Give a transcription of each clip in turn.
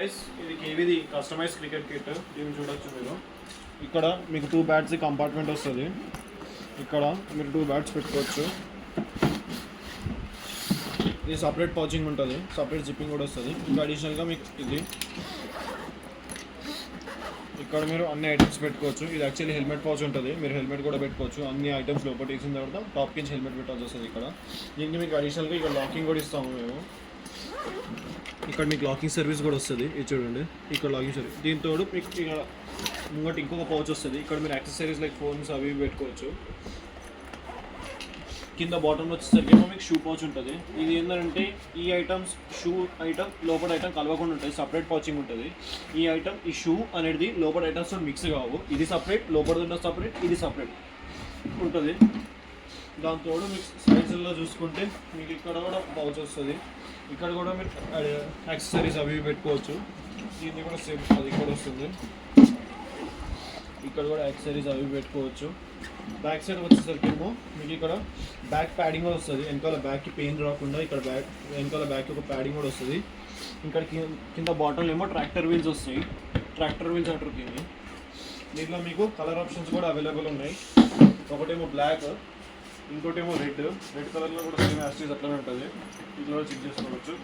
ఇది కేవీది customise cricket kit. దీన్ని చూడొచ్చు మీరు. ఇక్కడ మీకు 2 బ్యాట్స్ కంపార్ట్మెంట్ వస్తుంది. ఇక్కడ మీరు 2 బ్యాట్స్ పెట్టుకోవచ్చు. ఇది సపరేట్ పౌచింగ్ ఉంటుంది, సపరేట్ జిప్పింగ్ కూడా వస్తుంది. ఇంకా అడిషనల్గా మీకు ఇది ఇక్కడ మీరు అన్ని ఐటమ్స్ పెట్టుకోవచ్చు. ఇది యాక్చువల్లీ హెల్మెట్ పౌచ్ ఉంటుంది, మీరు హెల్మెట్ కూడా పెట్టుకోవచ్చు. అన్ని ఐటమ్స్ లోపల వేసిన తర్వాత టాప్ కించి హెల్మెట్ పెట్టాల్సి వస్తుంది. ఇక్కడ దీనికి మీకు అడిషనల్గా ఇక్కడ లాకింగ్ కూడా ఇస్తాము మేము. ఇక్కడ మీకు లాకింగ్ సర్వీస్ కూడా వస్తుంది. ఇది చూడండి, ఇక్కడ లాకింగ్ సర్వీస్. దీంతో మీకు ఇక్కడ ముంగట ఇంకొక పౌచ్ వస్తుంది. ఇక్కడ మీరు యాక్సెసరీస్ లైక్ ఫోన్స్ అవి పెట్టుకోవచ్చు. కింద బాటంలో వచ్చేసరికి మీకు షూ పౌచ్ ఉంటుంది. ఇది ఏంటంటే ఈ ఐటమ్స్ షూ ఐటమ్ లోపల ఐటమ్ కలవకుండా ఉంటుంది, సపరేట్ పౌచింగ్ ఉంటుంది. ఈ ఐటమ్ ఈ షూ అనేది లోపల ఐటమ్స్తో మిక్స్ కావు. ఇది సపరేట్, లోపల ఉన్న సపరేట్, ఇది సపరేట్ ఉంటుంది. దాంతో మీకు సైజుల్లో చూసుకుంటే మీకు ఇక్కడ కూడా పౌచ్ వస్తుంది. ఇక్కడ కూడా మీరు యాక్సెసరీస్ అవి పెట్టుకోవచ్చు. ఇది కూడా సేమ్ అది కూడా వస్తుంది. ఇక్కడ కూడా యాక్సెసరీస్ అవి పెట్టుకోవచ్చు. బ్యాక్ సైడ్ వచ్చేసరికి ఏమో మీకు ఇక్కడ బ్యాక్ ప్యాడింగ్ కూడా వస్తుంది. వెనకాల బ్యాక్కి పెయిన్ రాకుండా ఇక్కడ వెనకాల బ్యాక్కి ఒక ప్యాడింగ్ కూడా వస్తుంది. ఇక్కడ కింద బాటల్ ఏమో ట్రాక్టర్ వీల్స్ వస్తాయి. ట్రాక్టర్ వీల్స్ అంటారు దీన్ని. దీంట్లో మీకు కలర్ ఆప్షన్స్ కూడా అవైలబుల్ ఉన్నాయి. ఒకటేమో బ్లాక్, ఇంకోటేమో రెడ్ కలర్లో కూడా సేమ్ యాస్టీస్ అట్లనే ఉంటుంది. ఇట్లా కూడా చెక్ చేసుకోవచ్చు.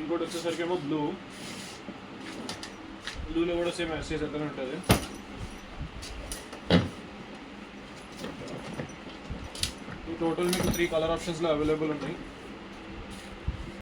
ఇంకోటి వచ్చేసరికి ఏమో బ్లూలో కూడా సేమ్ యాస్టీస్ అట్లనే ఉంటుంది. ఈ టోటల్ మీకు 3 కలర్ ఆప్షన్స్లో అవైలబుల్ ఉన్నాయి.